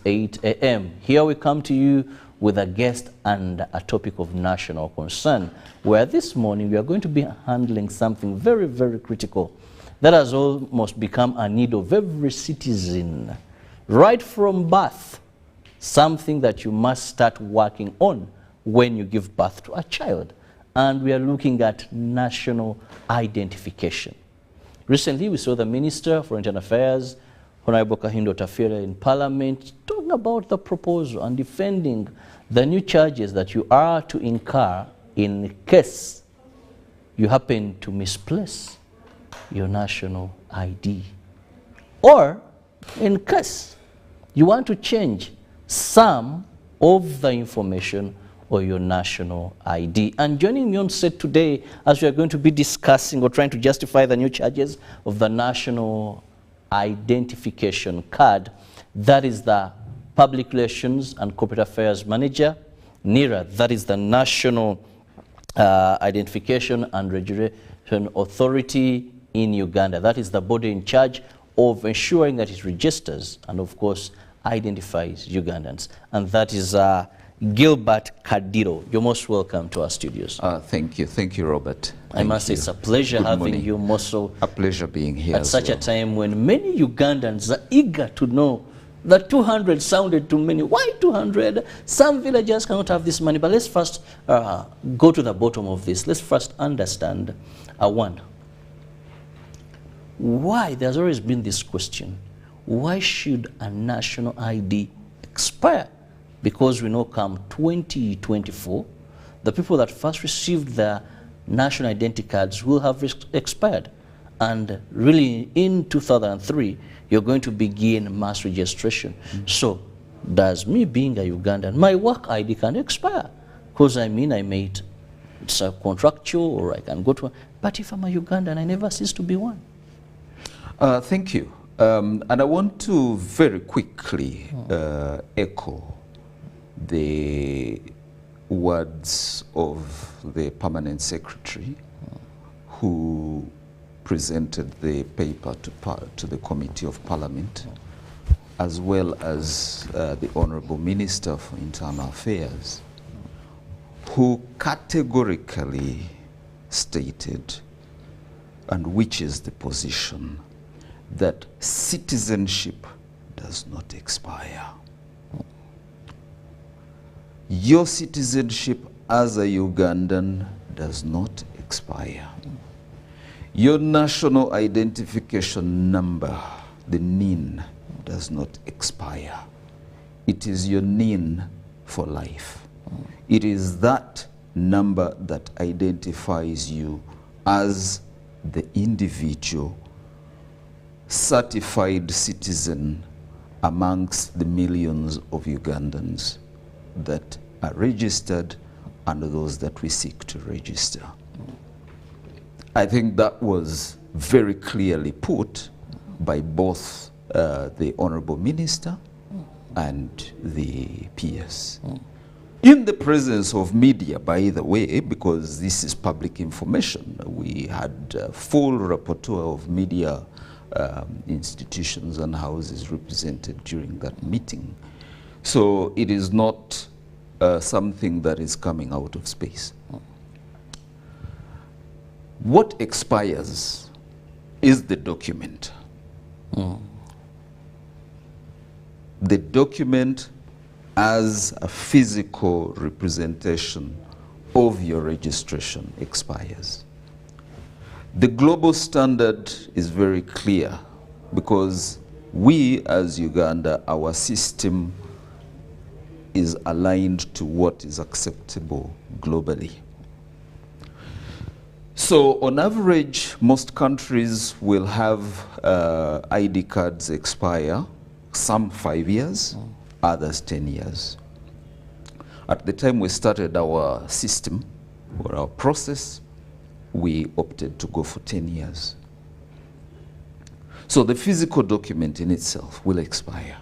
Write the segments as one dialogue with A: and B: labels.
A: 8 a.m. Here we come to you with a guest and a topic of national concern, where this morning we are going to be handling something very, very critical that has almost become a need of every citizen, right from birth, something that you must start working on when you give birth to a child. And we are looking at national identification. Recently, we saw the Minister for Internal Affairs, Honorable Kahindo Tafire, in Parliament talking about the proposal and defending the new charges that you are to incur in case you happen to misplace your national ID, or in case you want to change some of the information or your national ID. And joining me on set today, as we are going to be discussing or trying to justify the new charges of the national identification card, that is the Public Relations and Corporate Affairs Manager, NIRA, that is the National Identification and Registration Authority in Uganda. That is the body in charge of ensuring that it registers and, of course, identifies Ugandans. And that is Gilbert Kadiro. You're most welcome to our studios.
B: Thank you, Robert.
A: I must say it's a pleasure having you, Moso.
B: A pleasure being here
A: at such a time when many Ugandans are eager to know that 200 sounded too many. Why 200? Some villagers cannot have this money. But let's first go to the bottom of this. Let's first understand one. Why? There's always been this question. Why should a national ID expire? Because we know come 2024, the people that first received their national identity cards will have expired. And really, in 2003, you're going to begin mass registration. So, does me being a Ugandan, my work ID can expire? Because I made it's a contractual, or I can go to, but if I'm a Ugandan, I never cease to be one.
B: Thank you. And I want to very quickly echo the words of the Permanent Secretary who presented the paper to the Committee of Parliament, as well as the Honorable Minister for Internal Affairs, who categorically stated, and which is the position, that citizenship does not expire. Your citizenship as a Ugandan does not expire. Your national identification number, the NIN, does not expire. It is your NIN for life. It is that number that identifies you as the individual certified citizen amongst the millions of Ugandans that are registered and those that we seek to register. I think that was very clearly put by both the Honorable Minister and the PS. In the presence of media, by the way, because this is public information, we had a full rapporteur of media institutions and houses represented during that meeting. So it is not something that is coming out of space. What expires is the document. The document as a physical representation of your registration expires. The global standard is very clear because we as Uganda, our system is aligned to what is acceptable globally. So on average, most countries will have ID cards expire, some 5 years, others 10 years. At the time we started our system or our process, we opted to go for 10 years. So the physical document in itself will expire.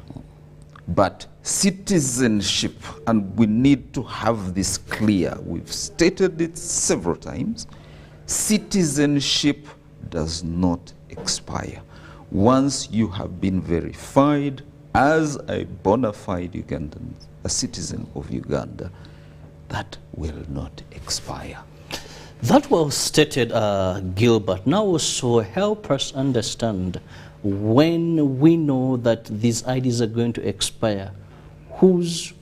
B: But citizenship, and we need to have this clear, we've stated it several times, citizenship does not expire. Once you have been verified as a bona fide Ugandan, a citizen of Uganda, that will not expire.
A: That was stated, Gilbert. Now also help us understand, when we know that these IDs are going to expire,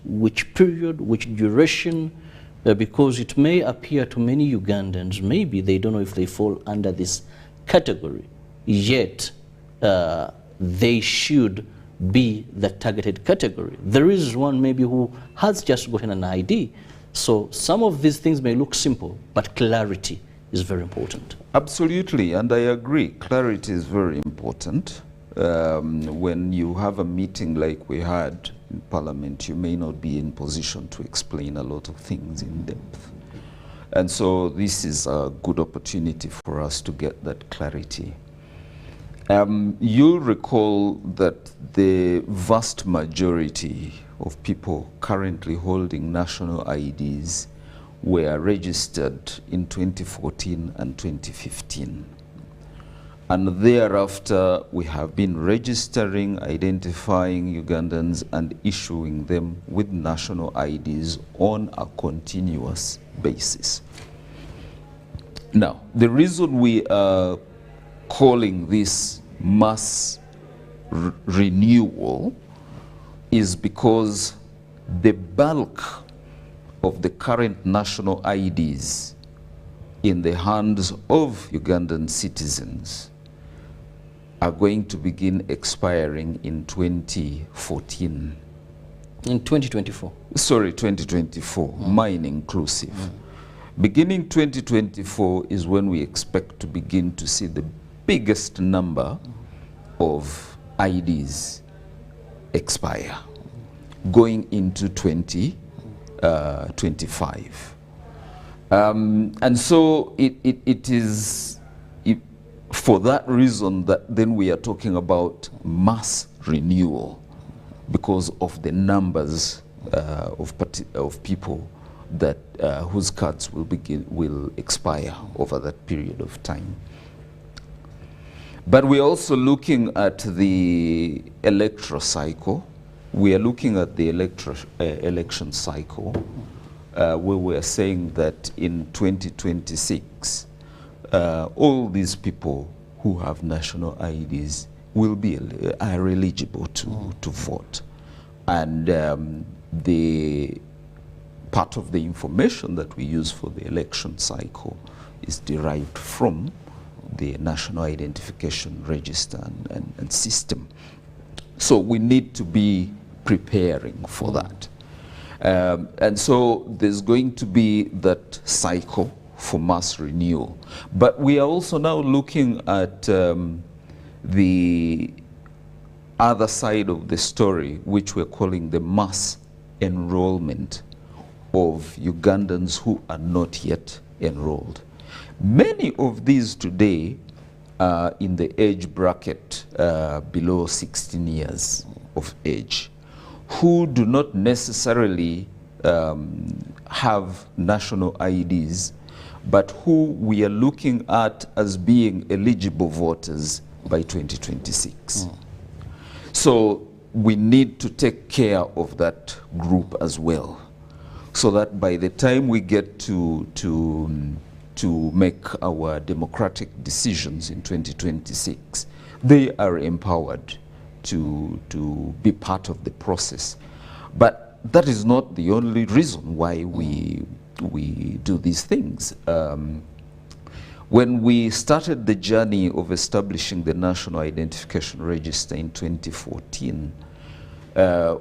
A: which period, which duration, because it may appear to many Ugandans, maybe they don't know if they fall under this category, yet they should be the targeted category. There is one maybe who has just gotten an ID. So some of these things may look simple, but clarity is very important.
B: Absolutely, and I agree. Clarity is very important. When you have a meeting like we had in Parliament, you may not be in position to explain a lot of things in depth. And so this is a good opportunity for us to get that clarity. You'll recall that the vast majority of people currently holding national IDs were registered in 2014 and 2015. And thereafter, we have been registering, identifying Ugandans and issuing them with national IDs on a continuous basis. Now, the reason we are calling this mass renewal is because the bulk of the current national IDs in the hands of Ugandan citizens are going to begin expiring in 2014.
A: In 2024?
B: Sorry, 2024, mine inclusive. Beginning 2024 is when we expect to begin to see the biggest number of IDs expire, going into 2025. And so it is for that reason that then we are talking about mass renewal, because of the numbers of people that whose cards will expire over that period of time. But we're also looking at the electoral cycle. We are looking at the election cycle, where we're saying that in 2026, all these people who have national IDs are eligible to vote. And the part of the information that we use for the election cycle is derived from the National Identification Register and system. So we need to be preparing for that. And so there's going to be that cycle for mass renewal. But we are also now looking at the other side of the story, which we're calling the mass enrollment of Ugandans who are not yet enrolled. Many of these today are in the age bracket below 16 years of age, who do not necessarily have national IDs, but who we are looking at as being eligible voters by 2026. So we need to take care of that group as well, so that by the time we get to make our democratic decisions in 2026, they are empowered to be part of the process. But that is not the only reason why we do these things. When we started the journey of establishing the National Identification Register in 2014,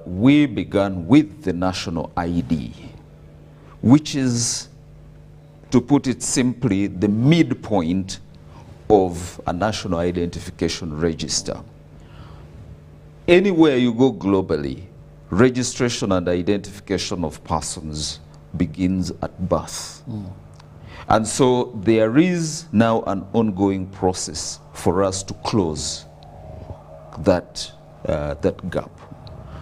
B: we began with the national ID, which is, to put it simply, the midpoint of a national identification register. Anywhere you go globally, registration and identification of persons begins at birth. And so there is now an ongoing process for us to close that gap.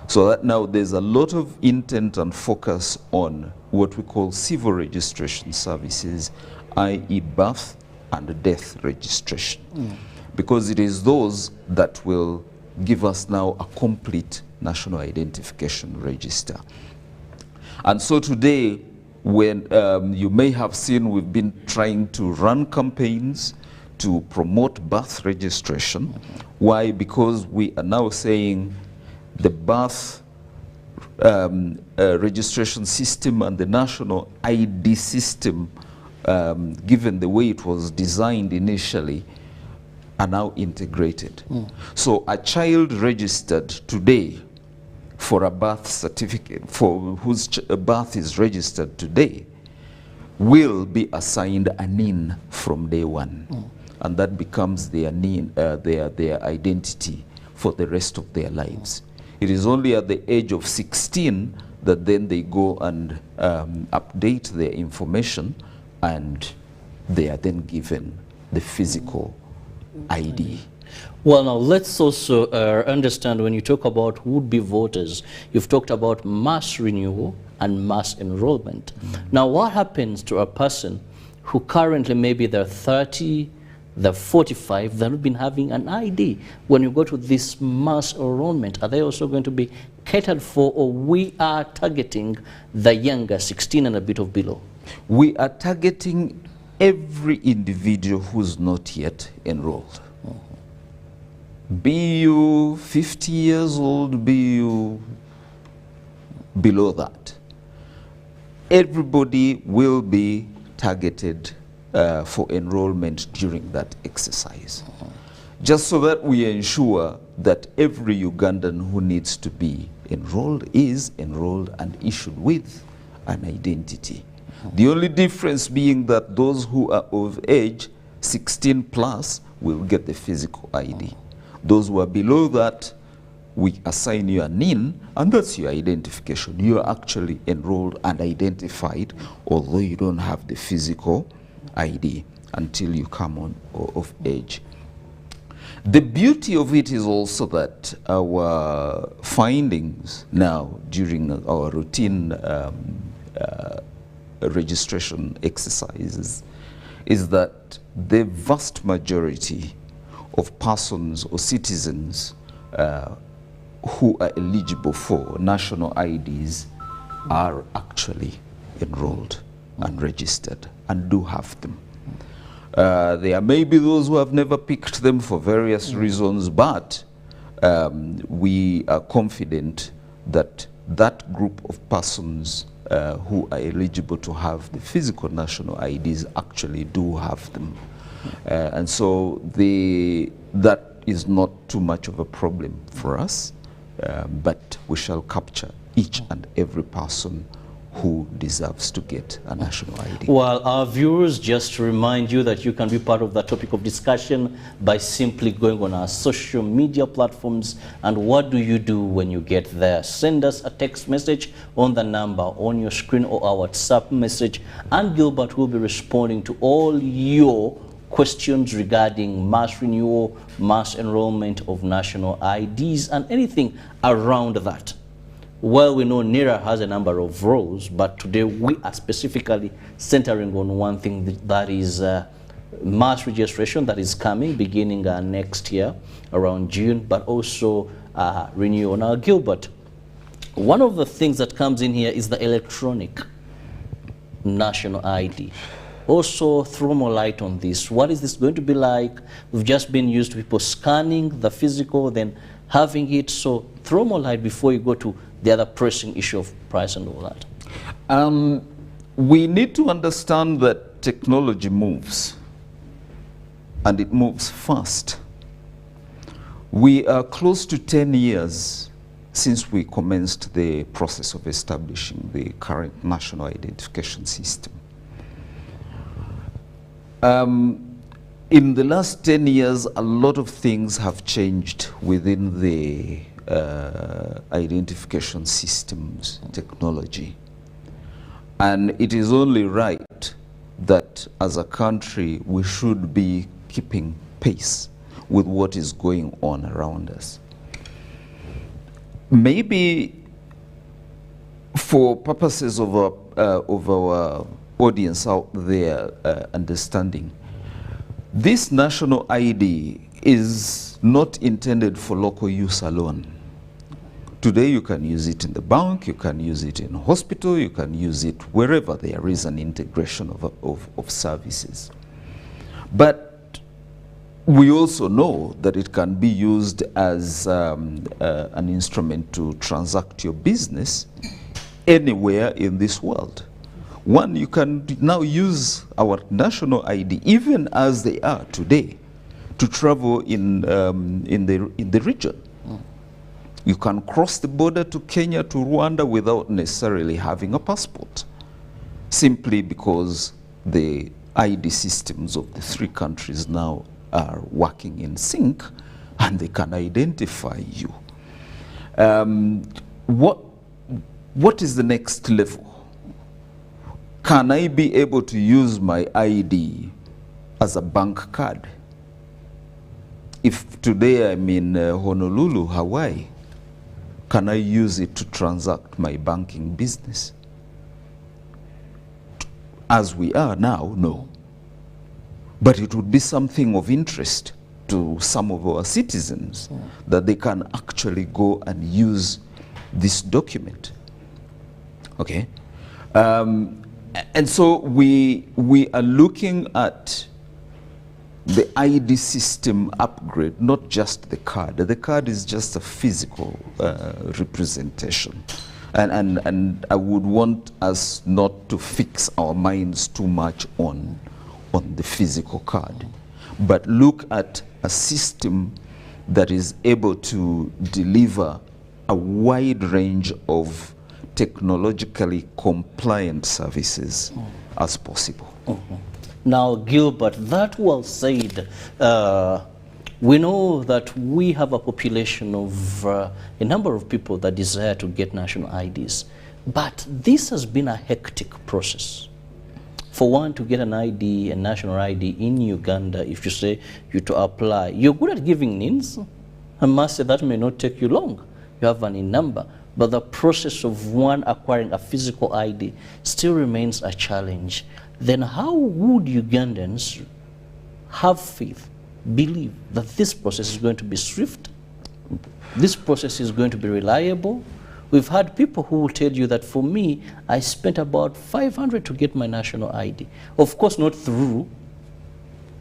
B: So that now there's a lot of intent and focus on what we call civil registration services, i.e. birth and death registration. Because it is those that will give us now a complete national identification register. And so today, when you may have seen, we've been trying to run campaigns to promote birth registration. Why? Because we are now saying the birth registration system and the national ID system, given the way it was designed initially, are now integrated. So a child registered today for a birth certificate, for whose birth is registered today, will be assigned a NIN from day one. And that becomes their NIN, their identity for the rest of their lives. It is only at the age of 16 that then they go and update their information, and they are then given the physical ID.
A: Well, now let's also understand, when you talk about would-be voters, you've talked about mass renewal and mass enrollment. Now, what happens to a person who currently maybe they're 30, they're 45, they've not been having an ID? When you go to this mass enrollment, are they also going to be catered for, or we are targeting the younger, 16 and a bit of below?
B: We are targeting every individual who's not yet enrolled. Be you 50 years old, be you below that. Everybody will be targeted for enrollment during that exercise. Just so that we ensure that every Ugandan who needs to be enrolled is enrolled and issued with an identity. The only difference being that those who are of age 16 plus will get the physical ID. Those who are below that, we assign you a NIN, and that's your identification. You are actually enrolled and identified, although you don't have the physical ID until you come on of age. The beauty of it is also that our findings now during our routine registration exercises is that the vast majority of persons or citizens who are eligible for national IDs are actually enrolled and registered and do have them. There may be those who have never picked them for various reasons, but we are confident that that group of persons who are eligible to have the physical national IDs actually do have them. And so that is not too much of a problem for us, but we shall capture each and every person who deserves to get a national ID.
A: Well, our viewers, just to remind you that you can be part of the topic of discussion by simply going on our social media platforms. And what do you do when you get there? Send us a text message on the number on your screen or our WhatsApp message, and Gilbert will be responding to all your questions regarding mass renewal, mass enrollment of national IDs, and anything around that. Well, we know NERA has a number of roles, but today we are specifically centering on one thing, that is mass registration that is coming beginning next year around June, but also renewal. Now, Gilbert, one of the things that comes in here is the electronic national ID. Also, throw more light on this. What is this going to be like? We've just been used to people scanning the physical, then having it. So throw more light before you go to the other pressing issue of price and all that.
B: We need to understand that technology moves, and it moves fast. We are close to 10 years since we commenced the process of establishing the current national identification system. In the last 10 years, a lot of things have changed within the identification systems technology. And it is only right that as a country we should be keeping pace with what is going on around us. Maybe for purposes of our audience out there understanding, this national ID is not intended for local use alone. Today you can use it in the bank, you can use it in a hospital, you can use it wherever there is an integration of services. But we also know that it can be used as an instrument to transact your business anywhere in this world. One, you can now use our national ID, even as they are today, to travel in the region. You can cross the border to Kenya, to Rwanda, without necessarily having a passport, simply because the ID systems of the three countries now are working in sync, and they can identify you. What is the next level? Can I be able to use my ID as a bank card? If today I'm in Honolulu, Hawaii, can I use it to transact my banking business? As we are now, no. But it would be something of interest to some of our citizens, that they can actually go and use this document. Okay? And so we are looking at the ID system upgrade, not just the card. The card is just a physical representation. And I would want us not to fix our minds too much on the physical card, but look at a system that is able to deliver a wide range of technologically compliant services as possible.
A: Now, Gilbert, that well said. We know that we have a population of a number of people that desire to get national IDs, but this has been a hectic process. For one to get an ID, a national ID in Uganda, if you say you to apply, you're good at giving names. I must say that may not take you long. You have an in number, but the process of one acquiring a physical ID still remains a challenge. Then how would Ugandans have faith, believe that this process is going to be swift, this process is going to be reliable? We've had people who will tell you that for me, I spent about 500 to get my national ID. Of course, not through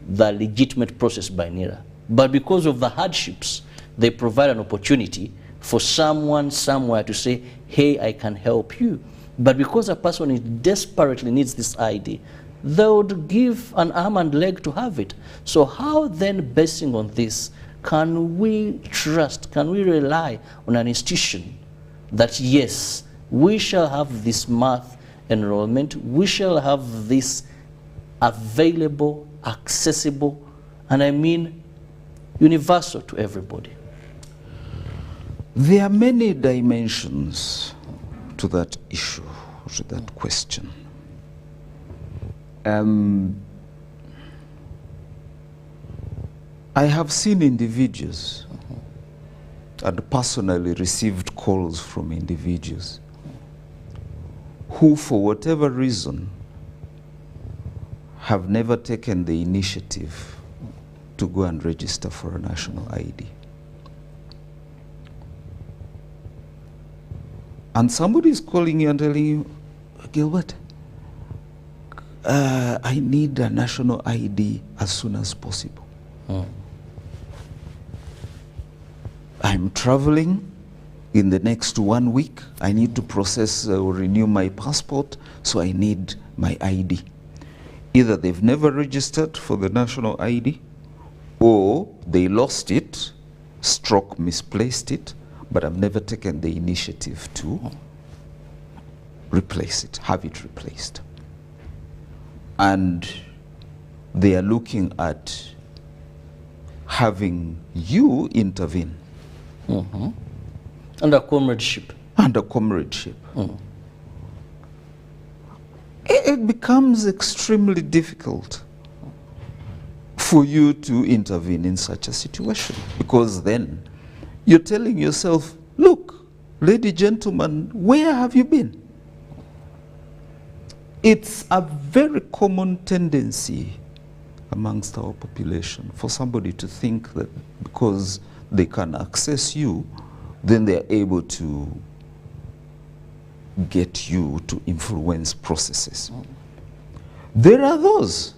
A: the legitimate process by NIRA, but because of the hardships, they provide an opportunity for someone somewhere to say, hey, I can help you. But because a person desperately needs this ID, they would give an arm and leg to have it. So how then, basing on this, can we trust, can we rely on an institution that yes, we shall have this math enrollment, we shall have this available, accessible, and I mean universal to everybody?
B: There are many dimensions to that issue, to that question. I have seen individuals and personally received calls from individuals who, for whatever reason, have never taken the initiative to go and register for a national ID. And somebody is calling you and telling you, Gilbert, I need a national ID as soon as possible. I'm traveling in the next 1 week. I need to process or renew my passport, so I need my ID. Either they've never registered for the national ID, or they lost it, stroke misplaced it, but I've never taken the initiative to replace it, have it replaced. And they are looking at having you intervene.
A: Under comradeship.
B: Under comradeship. It becomes extremely difficult for you to intervene in such a situation, because then you're telling yourself, look, lady, gentleman, where have you been? It's a very common tendency amongst our population for somebody to think that because they can access you, then they're able to get you to influence processes. There are those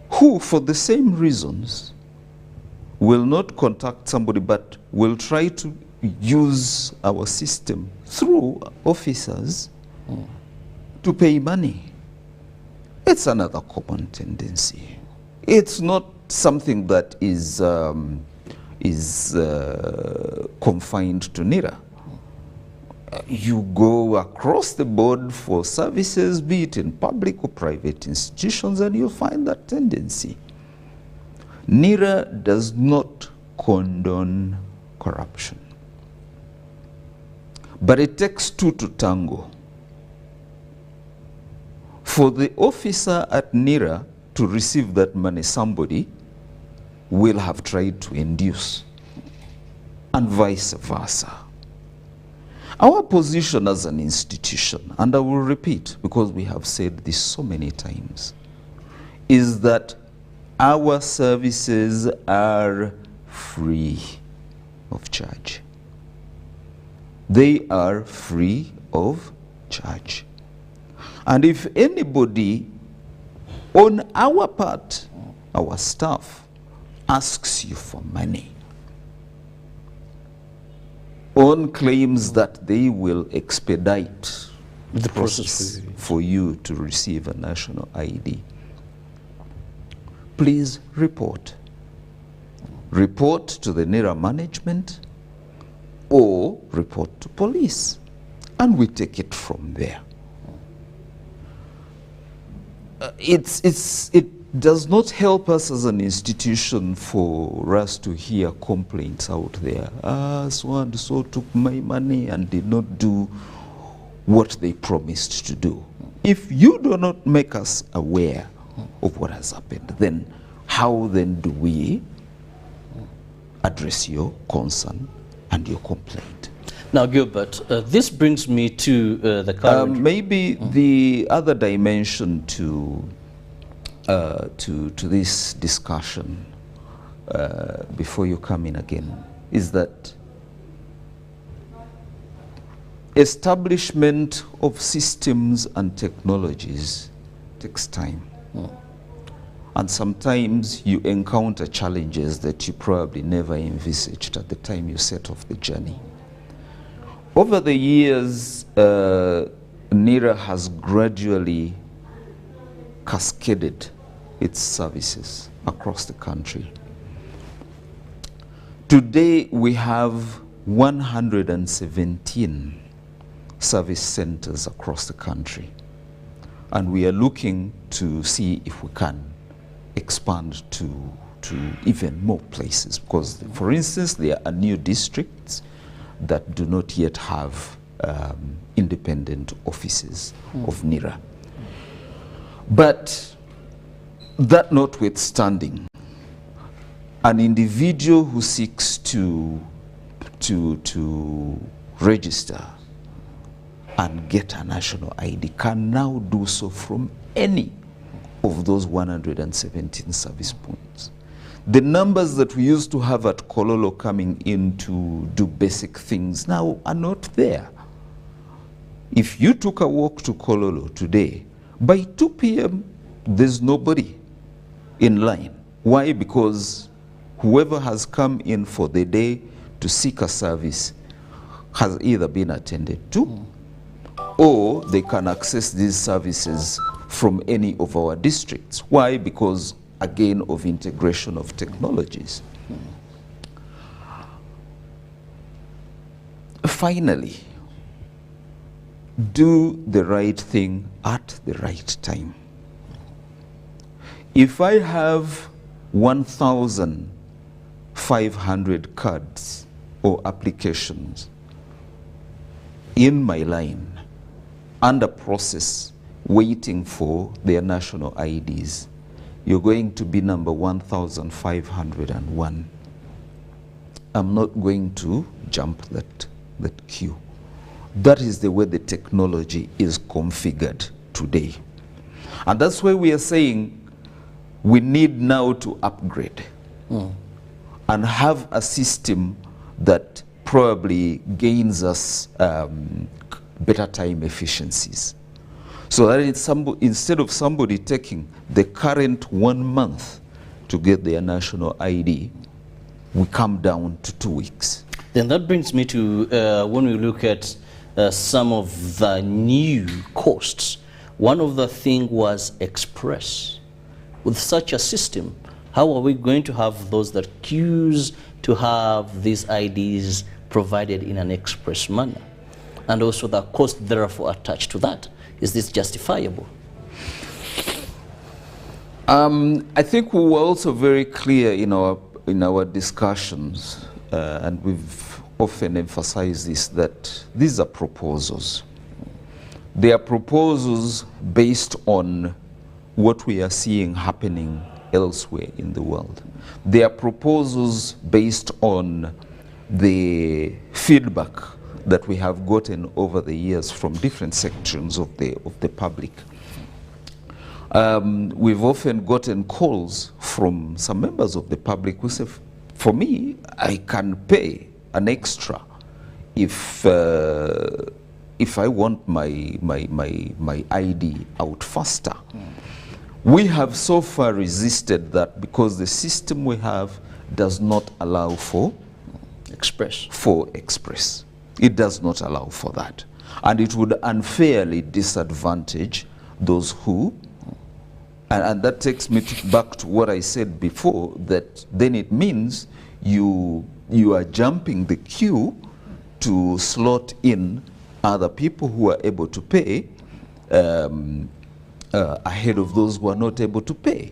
B: who, for the same reasons, will not contact somebody but will try to use our system through officers to pay money. It's another common tendency. It's not something that is confined to NIRA. You go across the board for services, be it in public or private institutions, and you'll find that tendency. NIRA does not condone corruption, but it takes two to tango. For the officer at NIRA to receive that money, somebody will have tried to induce, and vice versa. Our position as an institution, and I will repeat because we have said this so many times, is that our services are free of charge. They are free of charge. And if anybody on our part, our staff, asks you for money on claims that they will expedite the process for you to receive a national ID, please report. Report to the NIRA management or report to police, and we take it from there. It does not help us as an institution for us to hear complaints out there. So and so took my money and did not do what they promised to do. If you do not make us aware of what has happened, then how then do we address your concern and your complaint?
A: Now, Gilbert, this brings me to the current...
B: maybe the other dimension to this discussion before you come in again is that establishment of systems and technologies takes time. And sometimes you encounter challenges that you probably never envisaged at the time you set off the journey. Over the years, NIRA has gradually cascaded its services across the country. Today, we have 117 service centers across the country, and we are looking to see if we can expand to even more places, because, for instance, there are new districts that do not yet have independent offices of NIRA. But that notwithstanding, an individual who seeks to register and get a national ID can now do so from any of those 117 service points. The numbers that we used to have at Kololo coming in to do basic things now are not there. If you took a walk to Kololo today, by 2 p.m., there's nobody in line. Why? Because whoever has come in for the day to seek a service has either been attended to, or they can access these services from any of our districts. Why? Because, again, of integration of technologies. Finally, do the right thing at the right time. If I have 1,500 cards or applications in my line under process waiting for their national IDs, you're going to be number 1,501. I'm not going to jump that queue. That is the way the technology is configured today. And that's why we are saying we need now to upgrade and have a system that probably gains us better time efficiencies. So that instead of somebody taking the current 1 month to get their national ID, we come down to 2 weeks.
A: Then that brings me to when we look at some of the new costs. One of the things was Express. With such a system, how are we going to have those that queues to have these IDs provided in an express manner? And also the cost therefore attached to that. Is this justifiable?
B: I think we were also very clear in our discussions, and we've often emphasized this, that these are proposals. They are proposals based on what we are seeing happening elsewhere in the world. They are proposals based on the feedback that we have gotten over the years from different sections of the public. We've often gotten calls from some members of the public who say, for me, I can pay an extra if I want my ID out faster. We have so far resisted that because the system we have does not allow for express. It does not allow for that. And it would unfairly disadvantage those who, and that takes me back to what I said before, that then it means you are jumping the queue to slot in other people who are able to pay ahead of those who are not able to pay.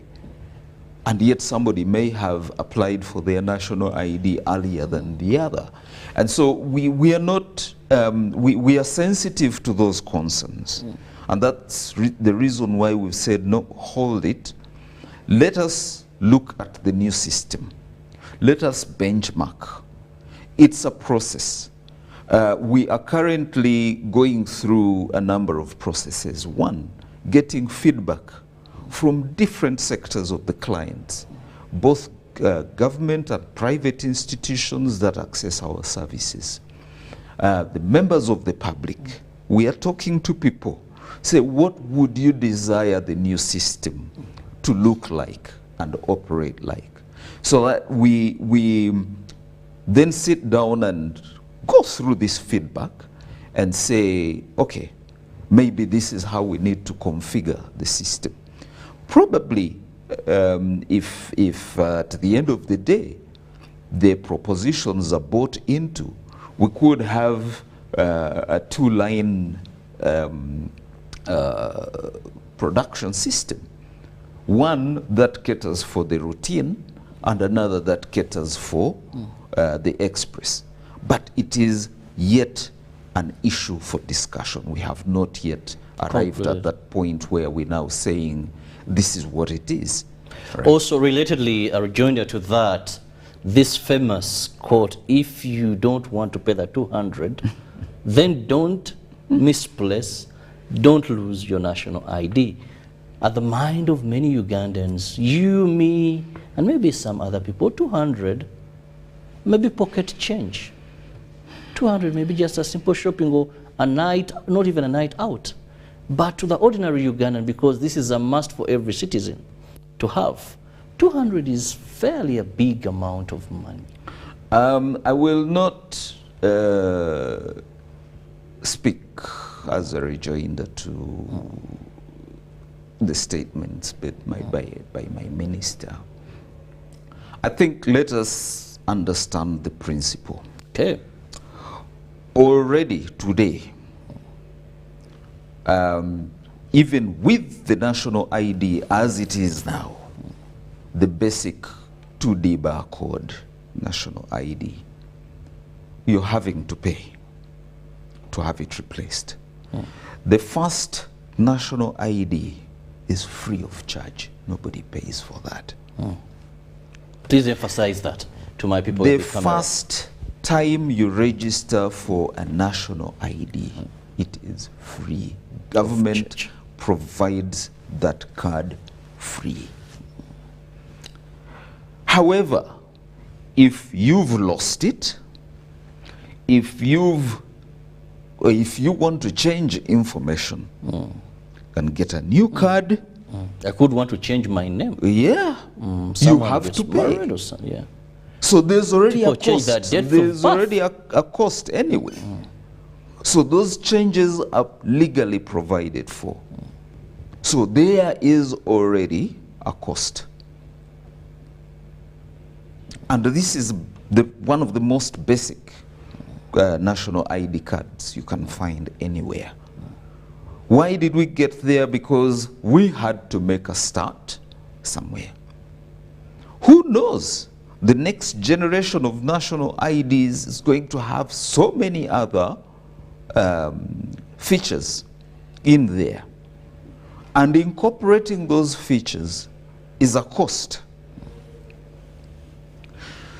B: And yet somebody may have applied for their national ID earlier than the other. And so we are not, we are sensitive to those concerns. And that's the reason why we've said, no, hold it. Let us look at the new system. Let us benchmark. It's a process. We are currently going through a number of processes. One, getting feedback from different sectors of the clients, both government and private institutions that access our services. The members of the public, we are talking to people. Say, what would you desire the new system to look like and operate like? So that we then sit down and go through this feedback and say, okay, maybe this is how we need to configure the system. Probably, if at the end of the day, the propositions are bought into, we could have a two-line production system. One that caters for the routine and another that caters for the express. But it is yet an issue for discussion. We have not yet arrived at that point where we're now saying this is what it is. Right.
A: Also, relatedly, a rejoinder to that, this famous quote, if you don't want to pay the 200, then don't misplace, don't lose your national ID. At the mind of many Ugandans, you, me, and maybe some other people, 200, maybe pocket change. 200 maybe just a simple shopping or a night, not even a night out. But to the ordinary Ugandan, because this is a must for every citizen to have, 200 is fairly a big amount of money.
B: I will not speak as a rejoinder to the statements made by my minister. I think let us understand the principle.
A: Okay.
B: Already today, even with the national ID as it is now, the basic 2D barcode national ID, you're having to pay to have it replaced. The first national ID is free of charge. Nobody pays for that.
A: Please emphasize that to my people.
B: The first time you register for a national ID, it is free. Government provides that card free. However, if you've lost it, if you want to change information and get a new card,
A: I could want to change my name.
B: yeah, you
A: Someone
B: have
A: gets
B: to pay.
A: married or something, yeah.
B: So there's already
A: People
B: a
A: change
B: cost.
A: their date of
B: There's
A: birth.
B: already a cost anyway. So those changes are legally provided for. So there is already a cost. And this is one of the most basic national ID cards you can find anywhere. Why did we get there? Because we had to make a start somewhere. Who knows? The next generation of national IDs is going to have so many other features in there. And incorporating those features is a cost.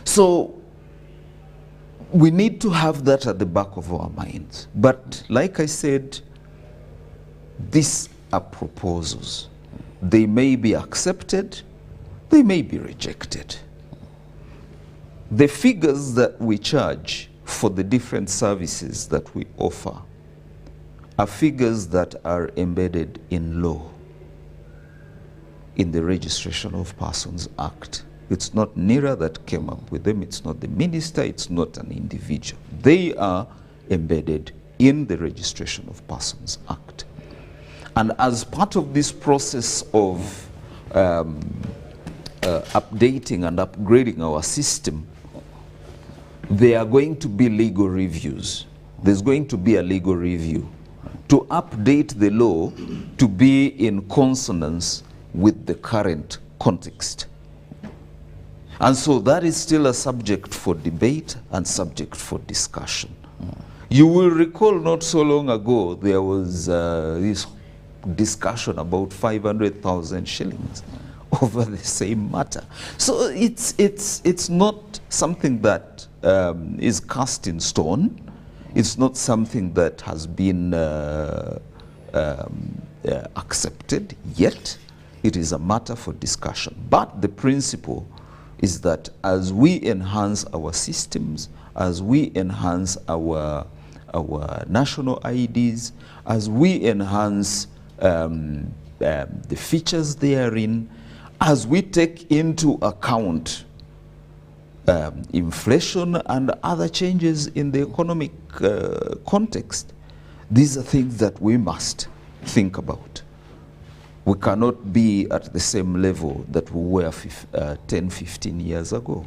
B: So we need to have that at the back of our minds. But like I said, these are proposals. They may be accepted, they may be rejected. The figures that we charge for the different services that we offer are figures that are embedded in law, in the Registration of Persons Act. It's not NIRA that came up with them, it's not the minister, it's not an individual. They are embedded in the Registration of Persons Act. And as part of this process of updating and upgrading our system, there are going to be legal reviews. There's going to be a legal review to update the law to be in consonance with the current context. And so that is still a subject for debate and subject for discussion. You will recall not so long ago there was this discussion about 500,000 shillings over the same matter. So it's not something that is cast in stone. It's not something that has been accepted yet. It is a matter for discussion. But the principle is that as we enhance our systems, as we enhance our national IDs, as we enhance the features therein, as we take into account inflation and other changes in the economic context, these are things that we must think about. We cannot be at the same level that we were 10, 15 years ago.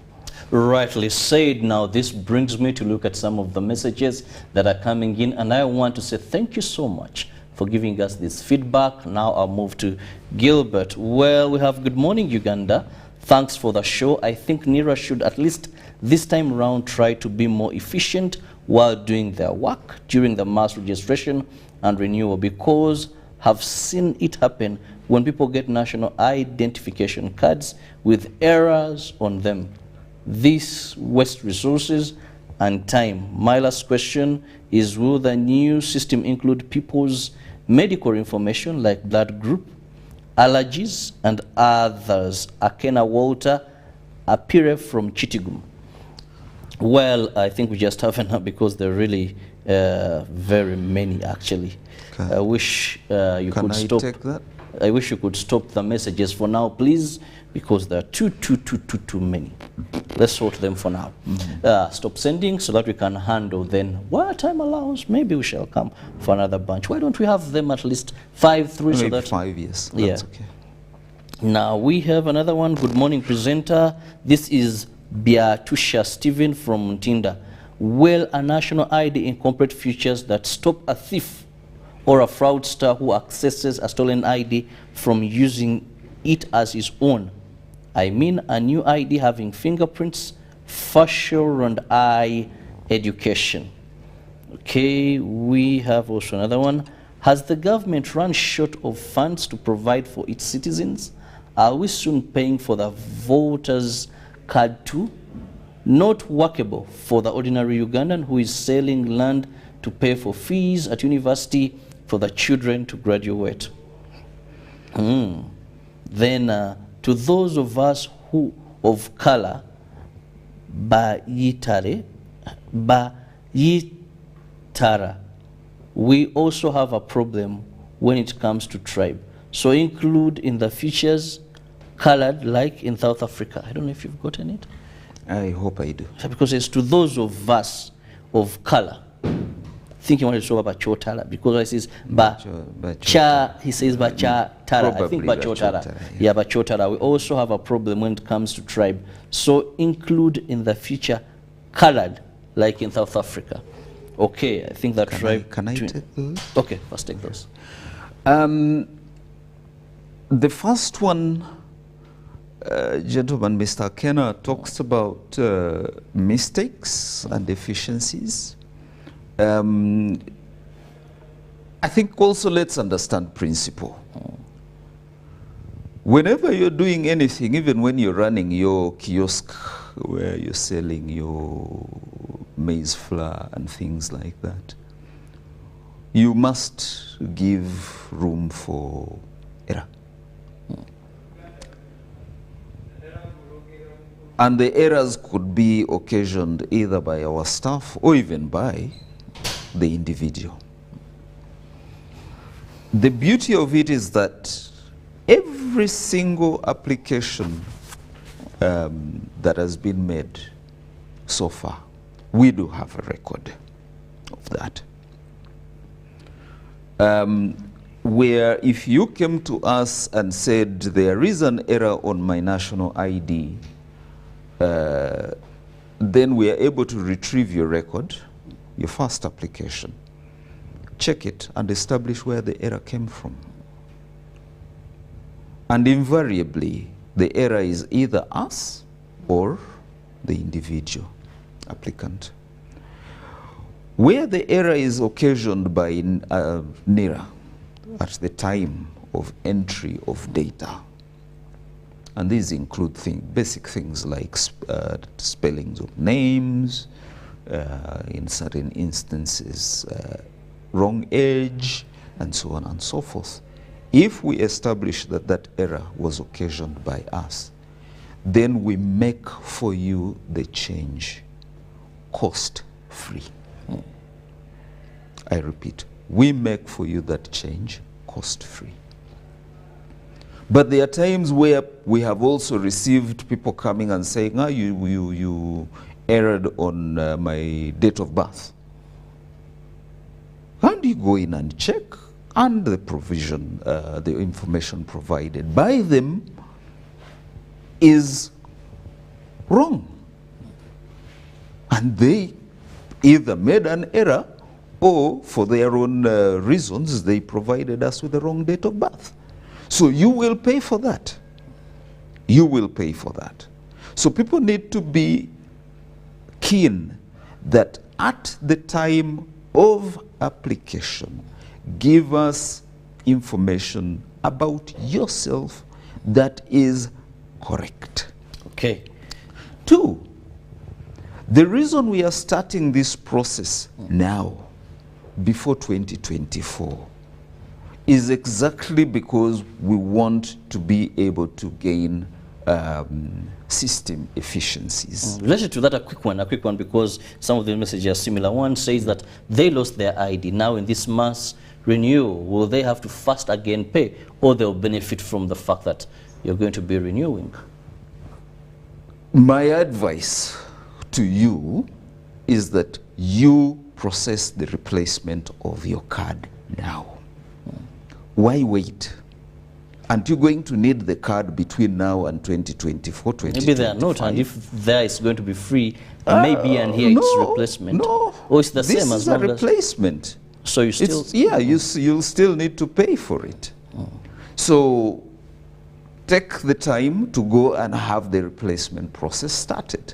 A: Rightly said. Now this brings me to look at some of the messages that are coming in, and I want to say thank you so much for giving us this feedback. Now I'll move to Gilbert. Well, we have good morning Uganda. Thanks for the show. I think NIRA should at least this time around try to be more efficient while doing their work during the mass registration and renewal, because have seen it happen when people get national identification cards with errors on them. This wastes resources and time. My last question is, will the new system include people's medical information like blood group, allergies, and others? Akena Walter Apire from Chitigum. Well, I think we just have enough because there are really very many actually. I wish you could stop.
B: Take that?
A: I wish you could stop the messages for now, please, because there are too many. Let's sort them for now. Stop sending so that we can handle then. While time allows, maybe we shall come for another bunch. Why don't we have them at least 5 through so that
B: 5 years.
A: Yeah.
B: That's okay.
A: Now we have another one. Good morning, presenter. This is Biatusha Stephen from Ntinda. Will a national ID incorporate features that stop a thief or a fraudster who accesses a stolen ID from using it as his own? I mean a new ID having fingerprints, facial and eye education. Okay, we have also another one. Has the government run short of funds to provide for its citizens? Are we soon paying for the voters' card too? Not workable for the ordinary Ugandan who is selling land to pay for fees at university for the children to graduate. Then to those of us who of color, Bayitara, we also have a problem when it comes to tribe. So include in the features colored like in South Africa. I don't know if you've gotten it.
B: I hope I do.
A: Because it's to those of us of color. Thinking what it's about Bachotara, because it says Bacha, he says Bachatara. I think Bachotara. Yeah, Bachotara. We also have a problem when it comes to tribe. So include in the feature colored like in South Africa. Okay, I think that tribe.
B: Can I take those?
A: Okay, first take those.
B: The first one, gentleman, Mr. Kenna, talks about mistakes and deficiencies. I think also let's understand principle. Whenever you're doing anything, even when you're running your kiosk where you're selling your maize flour and things like that, you must give room for error. And the errors could be occasioned either by our staff or even by the individual. The beauty of it is that every single application that has been made so far, we do have a record of that. Where if you came to us and said there is an error on my national ID, then we are able to retrieve your record, your first application, check it and establish where the error came from. And invariably, the error is either us or the individual applicant. Where the error is occasioned by NIRA at the time of entry of data, and these include basic things like spellings of names, in certain instances, wrong age, and so on and so forth. If we establish that that error was occasioned by us, then we make for you the change cost-free. I repeat, we make for you that change cost-free. But there are times where we have also received people coming and saying, you erred on my date of birth. And you go in and check, and the provision, the information provided by them is wrong. And they either made an error or for their own reasons, they provided us with the wrong date of birth. So you will pay for that. You will pay for that. So people need to be keen that at the time of application, give us information about yourself that is correct.
A: Okay.
B: 2, the reason we are starting this process now, before 2024, is exactly because we want to be able to gain system efficiencies.
A: Related to that, a quick one, because some of the messages are similar. One says that they lost their ID. Now in this mass renewal, will they have to first again pay, or they'll benefit from the fact that you're going to be renewing?
B: My advice to you is that you process the replacement of your card now. Why wait? Aren't you going to need the card between now and 2024, 2025?
A: Maybe they are not, and if there is going to be free, maybe, and here it's replacement.
B: No,
A: or it's the same as
B: this is a replacement.
A: So you still...
B: you'll still need to pay for it. So take the time to go and have the replacement process started.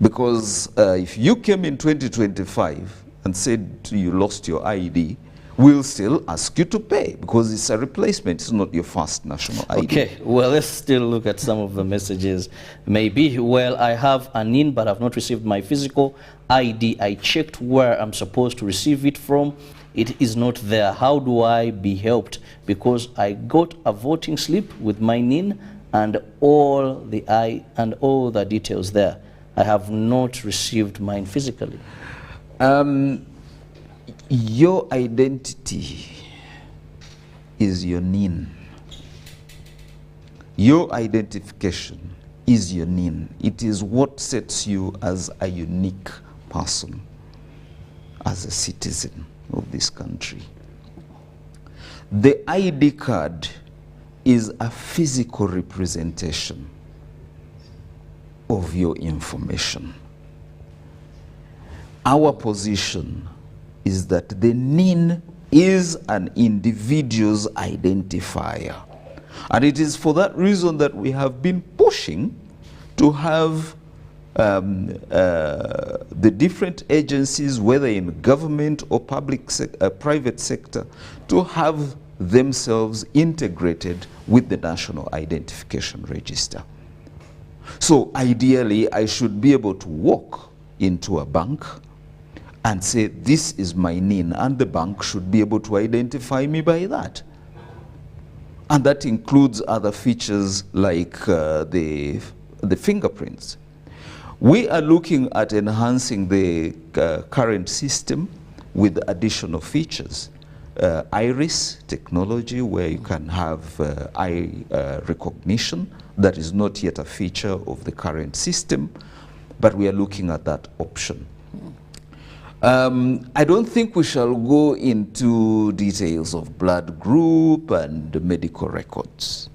B: Because if you came in 2025 and said you lost your ID, we'll still ask you to pay because it's a replacement. It's not your first national ID.
A: Okay, well, let's still look at some of the messages. Maybe, well, I have an in, but I've not received my physical ID. I checked where I'm supposed to receive it from. It is not there. How do I be helped? Because I got a voting slip with my NIN and all the details there. I have not received mine physically.
B: Your identity is your NIN. Your identification is your NIN. It is what sets you as a unique person, as a citizen of this country. The ID card is a physical representation of your information. Our position is that the NIN is an individual's identifier. And it is for that reason that we have been pushing to have the different agencies, whether in government or private sector, to have themselves integrated with the National Identification Register. So ideally, I should be able to walk into a bank and say, this is my NIN, and the bank should be able to identify me by that. And that includes other features like the fingerprints. We are looking at enhancing the current system with additional features. Iris technology, where you can have eye recognition. That is not yet a feature of the current system, but we are looking at that option. I don't think we shall go into details of blood group and medical records.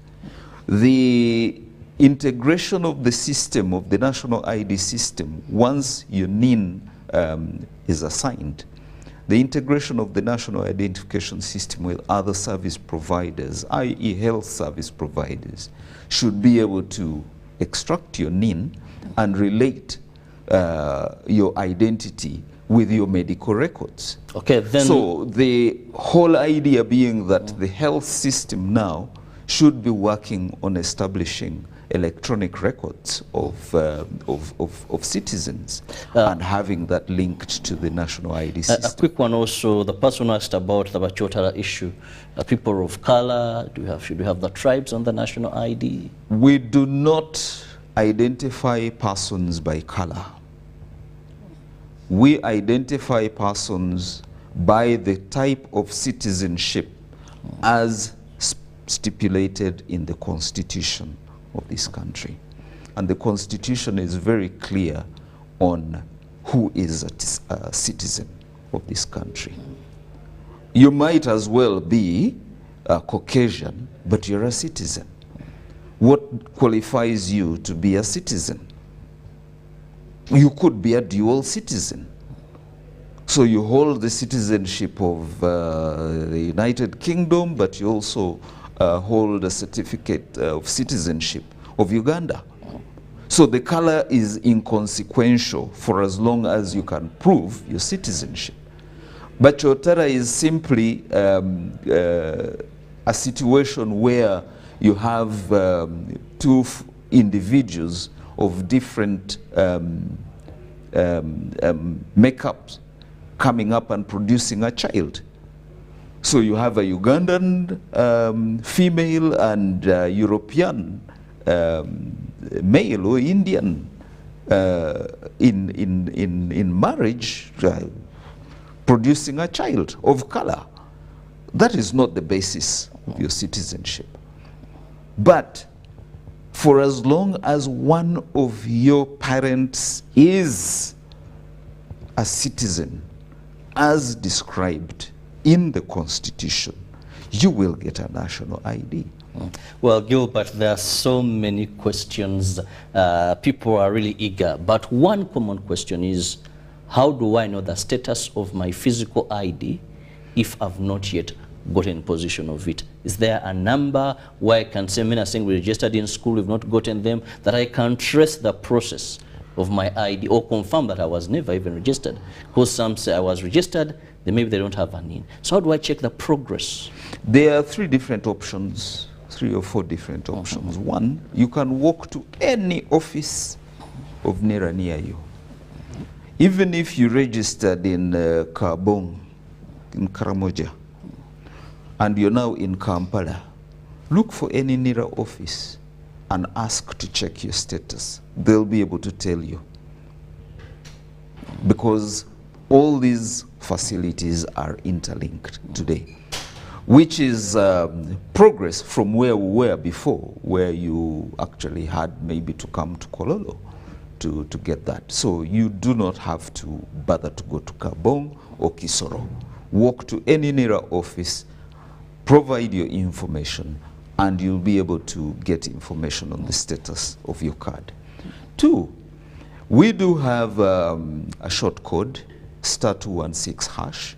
B: The integration of the system, of the national ID system, once your NIN is assigned, the integration of the national identification system with other service providers, i.e. health service providers, should be able to extract your NIN and relate your identity with your medical records.
A: Okay, then.
B: So the whole idea being that the health system now should be working on establishing electronic records of citizens and having that linked to the national ID system.
A: A quick one also, the person asked about the Bachotara issue. People of color, should we have the tribes on the national ID?
B: We do not identify persons by color. We identify persons by the type of citizenship as stipulated in the Constitution of this country. And the Constitution is very clear on who is a citizen of this country. You might as well be a Caucasian, but you're a citizen. What qualifies you to be a citizen? You could be a dual citizen. So you hold the citizenship of the United Kingdom, but you also hold a certificate of citizenship of Uganda. So the color is inconsequential for as long as you can prove your citizenship. But Chotara is simply a situation where you have two individuals of different makeups coming up and producing a child. So you have a Ugandan female and European male or Indian in marriage producing a child of color. That is not the basis of your citizenship. But for as long as one of your parents is a citizen as described in the Constitution, you will get a national ID.
A: Well, Gilbert, there are so many questions. People are really eager. But one common question is, how do I know the status of my physical ID if I've not yet gotten possession of it? Is there a number where I can say, we registered in school, we've not gotten them, that I can trace the process of my ID or confirm that I was never even registered? Because some say I was registered, then maybe they don't have a NIN. So how do I check the progress?
B: There are three or four different options. One, you can walk to any office of NIRA near you. Even if you registered in Kirabo, in Karamoja, and you're now in Kampala, look for any NIRA office and ask to check your status, they'll be able to tell you. Because all these facilities are interlinked today, which is progress from where we were before, where you actually had maybe to come to Kololo to get that. So you do not have to bother to go to Kabong or Kisoro. Walk to any NIRA office, provide your information, and you'll be able to get information on the status of your card. 2, we do have a short code, *216#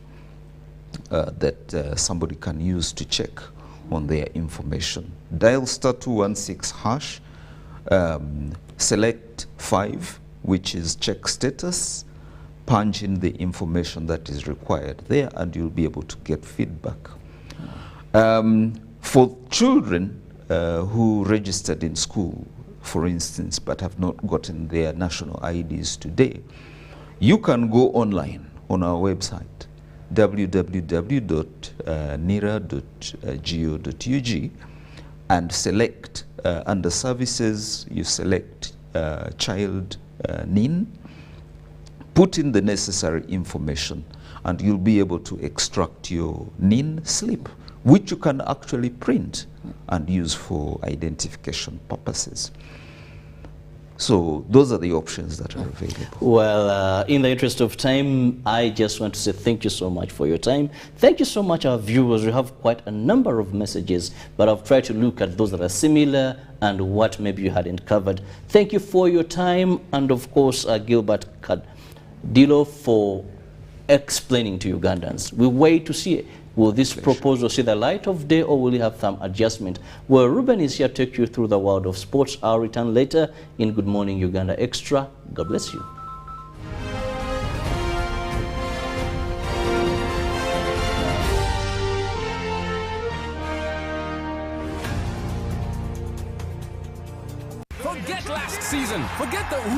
B: that somebody can use to check on their information. Dial *216#, select 5, which is check status, punch in the information that is required there, and you'll be able to get feedback. For children who registered in school, for instance, but have not gotten their national IDs today, you can go online on our website, www.nira.go.ug, and select under services, you select child NIN, put in the necessary information, and you'll be able to extract your NIN slip, which you can actually print and use for identification purposes. So those are the options that are available.
A: Well, in the interest of time, I just want to say thank you so much for your time. Thank you so much, our viewers. We have quite a number of messages, but I've tried to look at those that are similar and what maybe you hadn't covered. Thank you for your time, and of course, Gilbert Kadilo for explaining to Ugandans. We wait to see, will this proposal see the light of day, or will it have some adjustment? Well, Ruben is here to take you through the world of sports. I'll return later in Good Morning Uganda Extra. God bless you.
C: Forget last season. Forget the